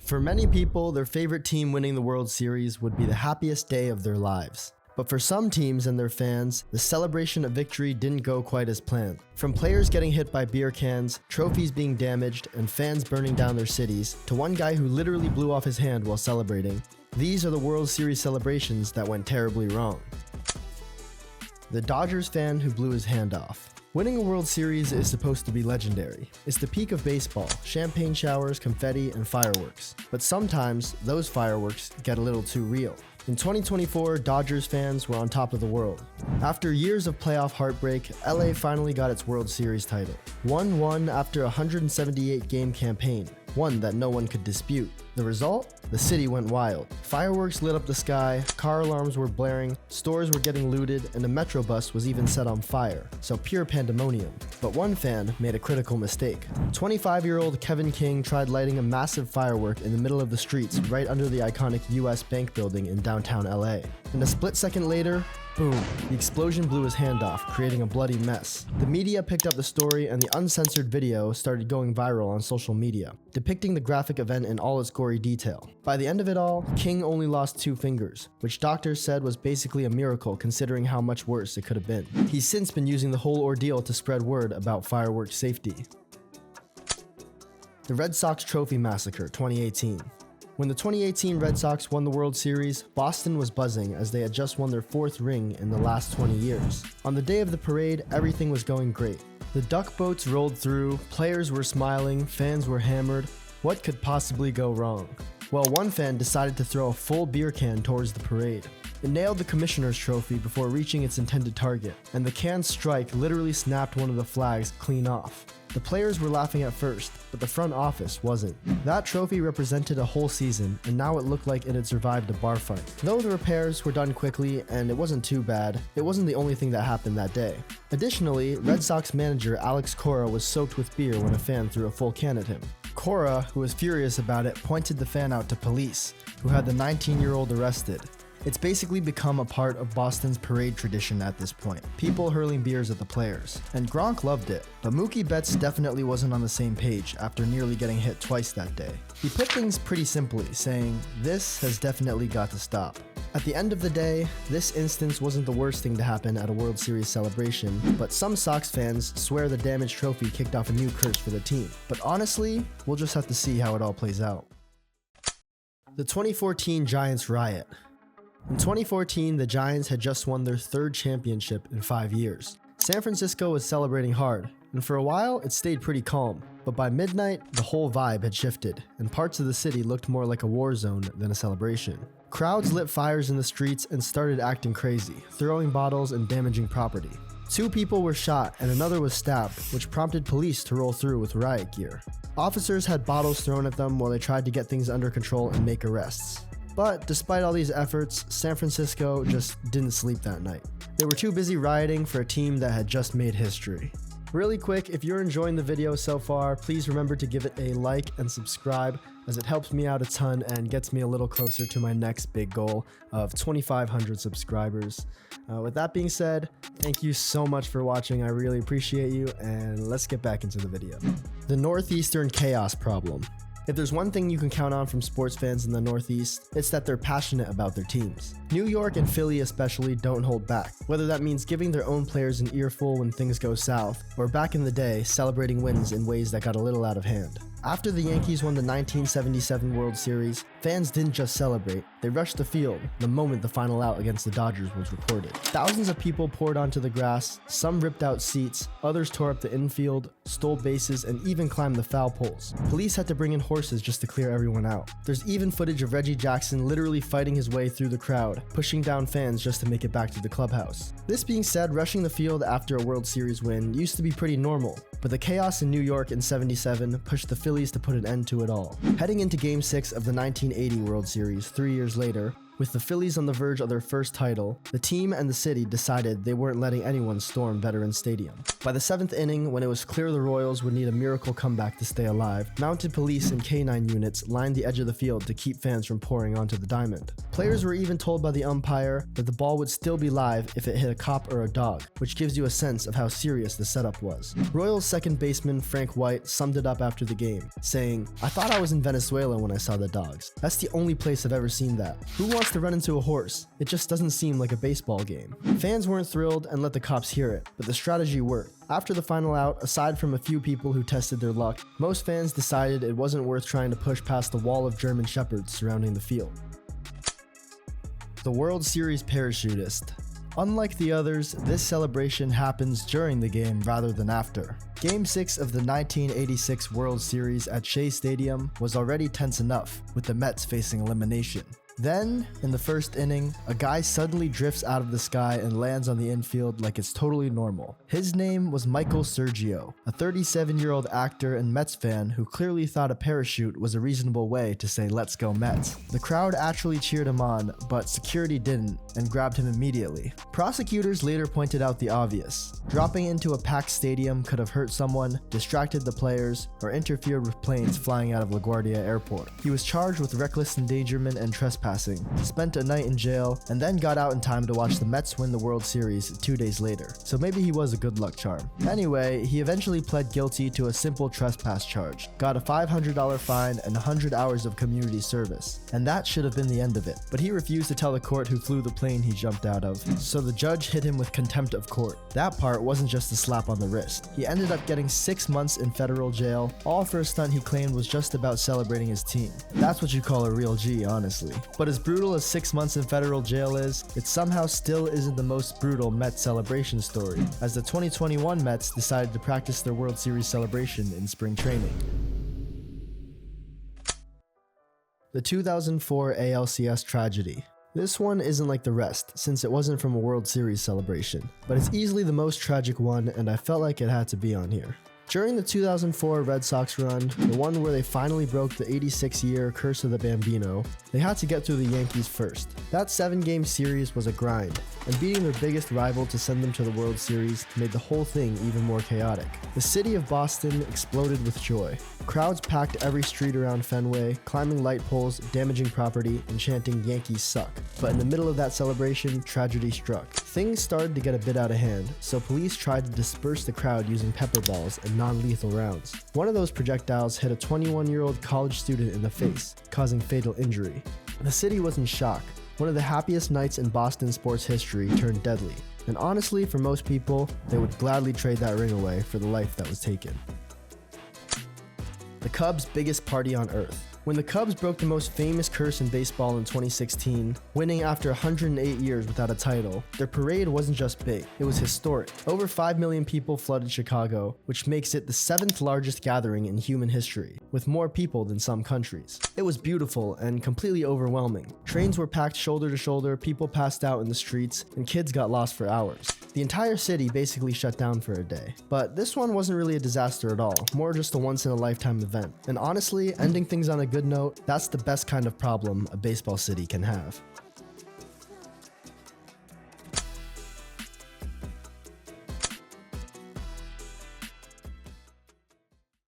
For many people, their favorite team winning the World Series would be the happiest day of their lives. But for some teams and their fans, the celebration of victory didn't go quite as planned. From players getting hit by beer cans, trophies being damaged, and fans burning down their cities, to one guy who literally blew off his hand while celebrating, these are the World Series celebrations that went terribly wrong. The Dodgers fan who blew his hand off. Winning a World Series is supposed to be legendary. It's the peak of baseball, champagne showers, confetti, and fireworks. But sometimes, those fireworks get a little too real. In 2024, Dodgers fans were on top of the world. After years of playoff heartbreak, LA finally got its World Series title. 1-1 after a 178-game campaign, one that no one could dispute. The result? The city went wild. Fireworks lit up the sky, car alarms were blaring, stores were getting looted, and a Metro bus was even set on fire. So pure pandemonium. But one fan made a critical mistake. 25-year-old Kevin King tried lighting a massive firework in the middle of the streets right under the iconic US Bank building in downtown LA. And a split second later, boom, the explosion blew his hand off, creating a bloody mess. The media picked up the story and the uncensored video started going viral on social media, depicting the graphic event in all its gory detail. By the end of it all, King only lost 2 fingers, which doctors said was basically a miracle considering how much worse it could have been. He's since been using the whole ordeal to spread word about fireworks safety. The Red Sox Trophy Massacre 2018. When the 2018 Red Sox won the World Series, Boston was buzzing as they had just won their 4th ring in the last 20 years. On the day of the parade, everything was going great. The duck boats rolled through, players were smiling, fans were hammered. What could possibly go wrong? Well, one fan decided to throw a full beer can towards the parade. It nailed the commissioner's trophy before reaching its intended target, and the can's strike literally snapped one of the flags clean off. The players were laughing at first, but the front office wasn't. That trophy represented a whole season, and now it looked like it had survived a bar fight. Though the repairs were done quickly and it wasn't too bad, it wasn't the only thing that happened that day. Additionally, Red Sox manager Alex Cora was soaked with beer when a fan threw a full can at him. Cora, who was furious about it, pointed the fan out to police, who had the 19-year-old arrested. It's basically become a part of Boston's parade tradition at this point, people hurling beers at the players. And Gronk loved it, but Mookie Betts definitely wasn't on the same page after nearly getting hit twice that day. He put things pretty simply, saying, "This has definitely got to stop." At the end of the day, this instance wasn't the worst thing to happen at a World Series celebration, but some Sox fans swear the damaged trophy kicked off a new curse for the team. But honestly, we'll just have to see how it all plays out. The 2014 Giants riot. In 2014, the Giants had just won their 3rd championship in 5 years. San Francisco was celebrating hard, and for a while, it stayed pretty calm. But by midnight, the whole vibe had shifted, and parts of the city looked more like a war zone than a celebration. Crowds lit fires in the streets and started acting crazy, throwing bottles and damaging property. 2 people were shot and another was stabbed, which prompted police to roll through with riot gear. Officers had bottles thrown at them while they tried to get things under control and make arrests. But despite all these efforts, San Francisco just didn't sleep that night. They were too busy rioting for a team that had just made history. Really quick, if you're enjoying the video so far, please remember to give it a like and subscribe, as it helps me out a ton and gets me a little closer to my next big goal of 2,500 subscribers. With that being said, thank you so much for watching. I really appreciate you, and let's get back into the video. The Northeastern Chaos Problem. If there's one thing you can count on from sports fans in the Northeast, it's that they're passionate about their teams. New York and Philly especially don't hold back, whether that means giving their own players an earful when things go south, or back in the day, celebrating wins in ways that got a little out of hand. After the Yankees won the 1977 World Series, fans didn't just celebrate, they rushed the field the moment the final out against the Dodgers was reported. Thousands of people poured onto the grass, some ripped out seats, others tore up the infield, stole bases, and even climbed the foul poles. Police had to bring in horses just to clear everyone out. There's even footage of Reggie Jackson literally fighting his way through the crowd, pushing down fans just to make it back to the clubhouse. This being said, rushing the field after a World Series win used to be pretty normal, but the chaos in New York in '77 pushed the Phillies to put an end to it all. Heading into Game 6 of the 1980 World Series 3 years later, With the Phillies on the verge of their first title, the team and the city decided they weren't letting anyone storm Veterans Stadium. By the 7th inning, when it was clear the Royals would need a miracle comeback to stay alive, mounted police and K-9 units lined the edge of the field to keep fans from pouring onto the diamond. Players were even told by the umpire that the ball would still be live if it hit a cop or a dog, which gives you a sense of how serious the setup was. Royals second baseman Frank White summed it up after the game, saying, "I thought I was in Venezuela when I saw the dogs. That's the only place I've ever seen that. Who wants to run into a horse? It just doesn't seem like a baseball game." Fans weren't thrilled and let the cops hear it, but the strategy worked. After the final out, aside from a few people who tested their luck, most fans decided it wasn't worth trying to push past the wall of German shepherds surrounding the field. The World Series parachutist. Unlike the others, this celebration happens during the game rather than after. Game 6 of the 1986 World Series at Shea Stadium was already tense enough, with the Mets facing elimination. Then, in the first inning, a guy suddenly drifts out of the sky and lands on the infield like it's totally normal. His name was Michael Sergio, a 37-year-old actor and Mets fan who clearly thought a parachute was a reasonable way to say "Let's go Mets." The crowd actually cheered him on, but security didn't and grabbed him immediately. Prosecutors later pointed out the obvious. Dropping into a packed stadium could have hurt someone, distracted the players, or interfered with planes flying out of LaGuardia Airport. He was charged with reckless endangerment and trespassing, spent a night in jail, and then got out in time to watch the Mets win the World Series 2 days later. So maybe he was a good luck charm. Anyway, he eventually pled guilty to a simple trespass charge, got a $500 fine and 100 hours of community service. And that should have been the end of it. But he refused to tell the court who flew the plane he jumped out of, so the judge hit him with contempt of court. That part wasn't just a slap on the wrist. He ended up getting 6 months in federal jail, all for a stunt he claimed was just about celebrating his team. That's what you call a real G, honestly. But as brutal as 6 months in federal jail is, it somehow still isn't the most brutal Mets celebration story, as the 2021 Mets decided to practice their World Series celebration in spring training. The 2004 ALCS tragedy. This one isn't like the rest, since it wasn't from a World Series celebration, but it's easily the most tragic one, and I felt like it had to be on here. During the 2004 Red Sox run, the one where they finally broke the 86-year curse of the Bambino, they had to get through the Yankees first. That 7-game series was a grind, and beating their biggest rival to send them to the World Series made the whole thing even more chaotic. The city of Boston exploded with joy. Crowds packed every street around Fenway, climbing light poles, damaging property, and chanting "Yankees suck." But in the middle of that celebration, tragedy struck. Things started to get a bit out of hand, so police tried to disperse the crowd using pepper balls and non-lethal rounds. One of those projectiles hit a 21-year-old college student in the face, causing fatal injury. The city was in shock. One of the happiest nights in Boston sports history turned deadly. And honestly, for most people, they would gladly trade that ring away for the life that was taken. The Cubs' biggest party on earth. When the Cubs broke the most famous curse in baseball in 2016, winning after 108 years without a title, their parade wasn't just big, it was historic. Over 5 million people flooded Chicago, which makes it the 7th largest gathering in human history, with more people than some countries. It was beautiful and completely overwhelming. Trains were packed shoulder to shoulder, people passed out in the streets, and kids got lost for hours. The entire city basically shut down for a day. But this one wasn't really a disaster at all, more just a once-in-a-lifetime event. And honestly, ending things on a good note, that's the best kind of problem a baseball city can have.